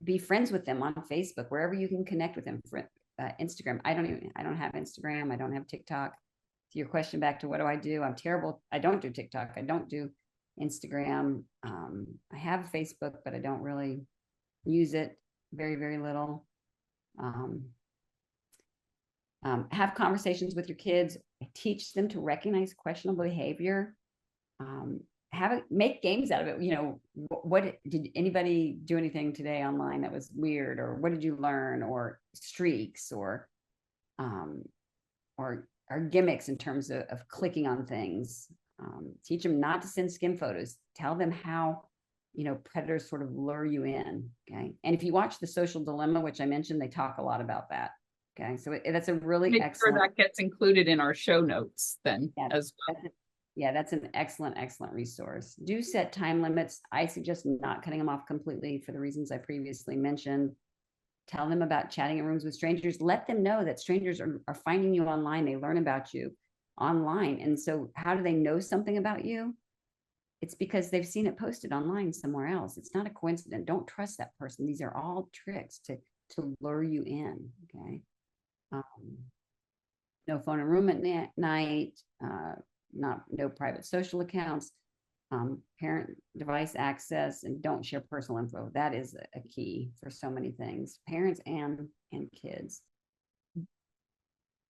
be friends with them on Facebook, wherever you can connect with them. Instagram. I don't have Instagram. I don't have TikTok. To your question back to what do? I'm terrible. I don't do TikTok. I don't do Instagram. I have Facebook, but I don't really use it. Very, very little. Have conversations with your kids, teach them to recognize questionable behavior, make games out of it. What did anybody do anything today online that was weird, or what did you learn, or streaks, or gimmicks in terms of clicking on things. Teach them not to send skim photos. Tell them how predators sort of lure you in. Okay. And if you watch The Social Dilemma, which I mentioned, they talk a lot about that. Okay. So that's a really excellent. Sure that gets included in our show notes then as well. That's an excellent resource. Do set time limits. I suggest not cutting them off completely for the reasons I previously mentioned. Tell them about chatting in rooms with strangers. Let them know that strangers are finding you online. They learn about you online. And so how do they know something about you? It's because they've seen it posted online somewhere else. It's not a coincidence. Don't trust that person. These are all tricks to lure you in. Okay. No phone in room at night. No private social accounts. Parent device access, and don't share personal info. That is a key for so many things, parents and kids.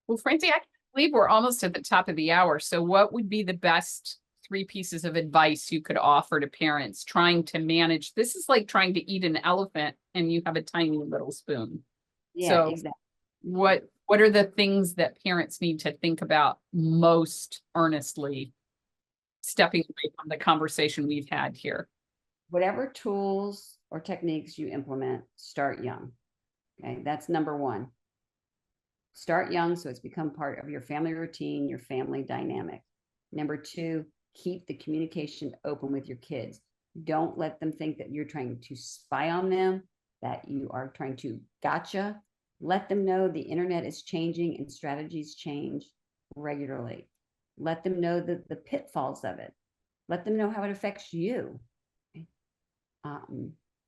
Well, Francie, I can't believe we're almost at the top of the hour. So what would be the best 3 pieces of advice you could offer to parents trying to manage? This is like trying to eat an elephant and you have a tiny little spoon. Yeah, so exactly. What are the things that parents need to think about most earnestly, stepping away from the conversation we've had here? Whatever tools or techniques you implement, start young. Okay, that's number one. Start young so it's become part of your family routine, your family dynamic. Number 2, keep the communication open with your kids. Don't let them think that you're trying to spy on them, that you are trying to gotcha. Let them know the internet is changing and strategies change regularly. Let them know the pitfalls of it. Let them know how it affects you. A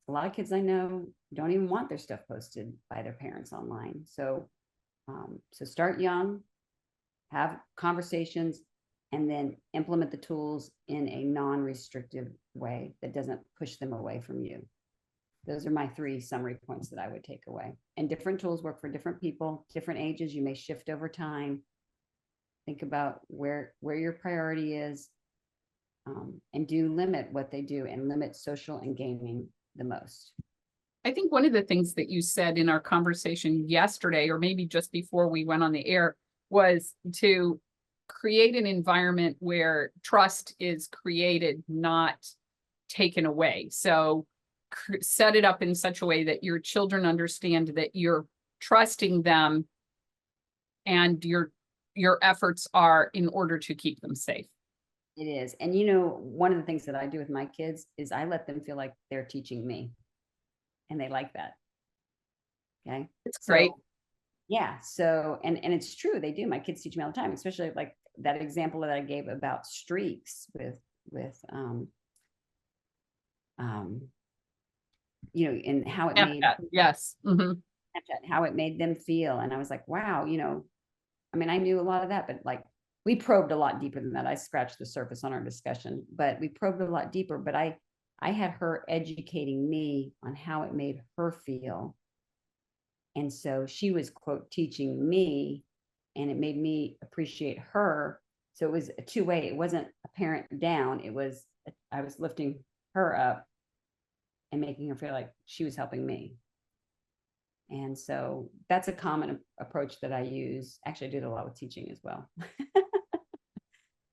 lot of kids I know don't even want their stuff posted by their parents online. So start young. have conversations, and then implement the tools in a non-restrictive way that doesn't push them away from you. Those are my 3 summary points that I would take away. And different tools work for different people, different ages. You may shift over time. Think about where your priority is, and do limit what they do, and limit social and gaming the most. I think one of the things that you said in our conversation yesterday, or maybe just before we went on the air, was to create an environment where trust is created, not taken away. So set it up in such a way that your children understand that you're trusting them and your efforts are in order to keep them safe. It is. And one of the things that I do with my kids is I let them feel like they're teaching me, and they like that. Okay. It's great. Yeah. So, and it's true. They do. My kids teach me all the time, especially like that example that I gave about streaks with and how it made, yes. how it made them feel. And I was like, wow, I mean, I knew a lot of that, but like we probed a lot deeper than that. I scratched the surface on our discussion, but we probed a lot deeper. But I had her educating me on how it made her feel. And so she was, quote, teaching me, and it made me appreciate her. So it was a 2-way. It wasn't a parent down. I was lifting her up and making her feel like she was helping me. And so that's a common approach that I use. Actually, I do it a lot with teaching as well.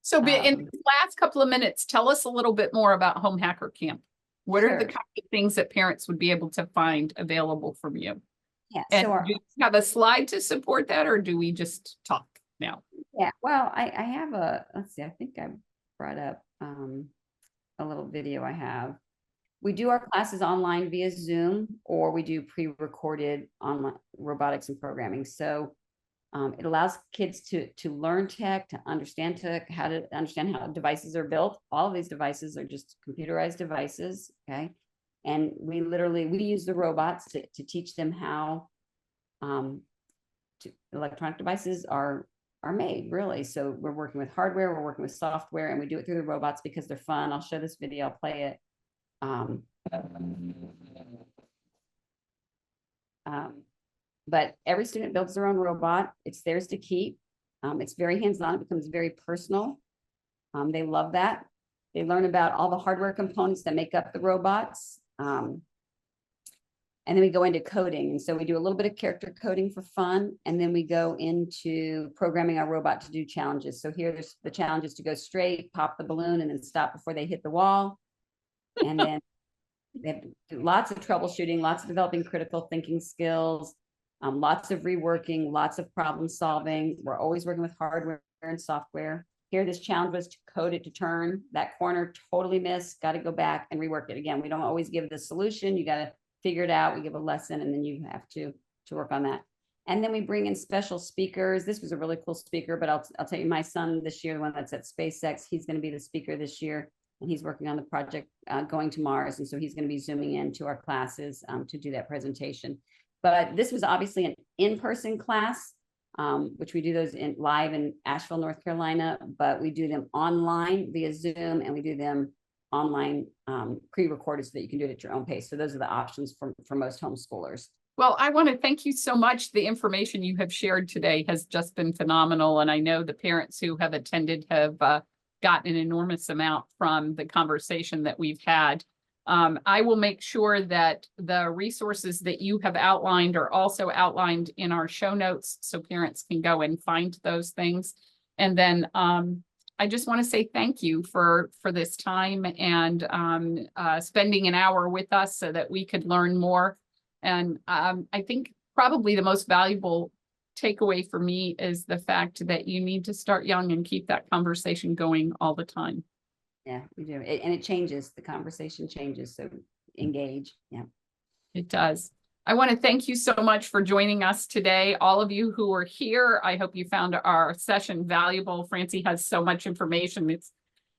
So in the last couple of minutes, tell us a little bit more about Home Hacker Camp. What are the kind of things that parents would be able to find available from you? Yeah. And do you have a slide to support that, or do we just talk now? Yeah. Well, I have let's see, I think I brought up a little video I have. We do our classes online via Zoom, or we do pre-recorded online robotics and programming. So it allows kids to learn tech, to understand tech, how to understand how devices are built. All of these devices are just computerized devices. Okay. And we use the robots to teach them how electronic devices are made, really. So we're working with hardware, we're working with software, and we do it through the robots because they're fun. I'll show this video, I'll play it. But every student builds their own robot. It's theirs to keep. It's very hands-on. It becomes very personal. They love that. They learn about all the hardware components that make up the robots. And then we go into coding. And so we do a little bit of character coding for fun. And then we go into programming our robot to do challenges. So here's the challenges to go straight, pop the balloon, and then stop before they hit the wall. And then they have to do lots of troubleshooting, lots of developing critical thinking skills, lots of reworking, lots of problem solving. We're always working with hardware and software. Here, this challenge was to code it to turn. That corner totally missed, got to go back and rework it again. We don't always give the solution. You got to figure it out. We give a lesson, and then you have to work on that. And then we bring in special speakers. This was a really cool speaker, but I'll tell you, my son this year, the one that's at SpaceX, he's going to be the speaker this year, and he's working on the project going to Mars. And so he's going to be zooming into our classes to do that presentation. But this was obviously an in-person class, which we do those live in Asheville, North Carolina, but we do them online via Zoom, and we do them online pre-recorded so that you can do it at your own pace. So those are the options for most homeschoolers. Well, I want to thank you so much. The information you have shared today has just been phenomenal. And I know the parents who have attended have gotten an enormous amount from the conversation that we've had. I will make sure that the resources that you have outlined are also outlined in our show notes so parents can go and find those things. And then I just want to say thank you for this time and spending an hour with us so that we could learn more. And I think probably the most valuable takeaway for me is the fact that you need to start young and keep that conversation going all the time. Yeah, we do. And it changes. The conversation changes. So engage. Yeah, it does. I want to thank you so much for joining us today. All of you who are here, I hope you found our session valuable. Francie has so much information.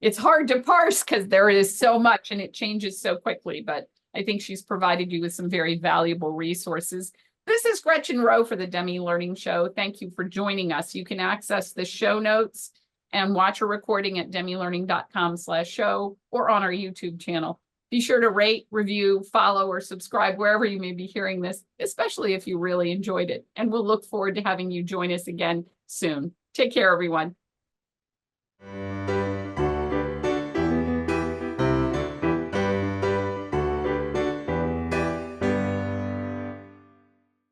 It's hard to parse because there is so much and it changes so quickly, but I think she's provided you with some very valuable resources. This is Gretchen Rowe for the Demme Learning Show. Thank you for joining us. You can access the show notes and watch a recording at demmelearning.com/show or on our YouTube channel. Be sure to rate, review, follow, or subscribe wherever you may be hearing this, especially if you really enjoyed it. And we'll look forward to having you join us again soon. Take care, everyone.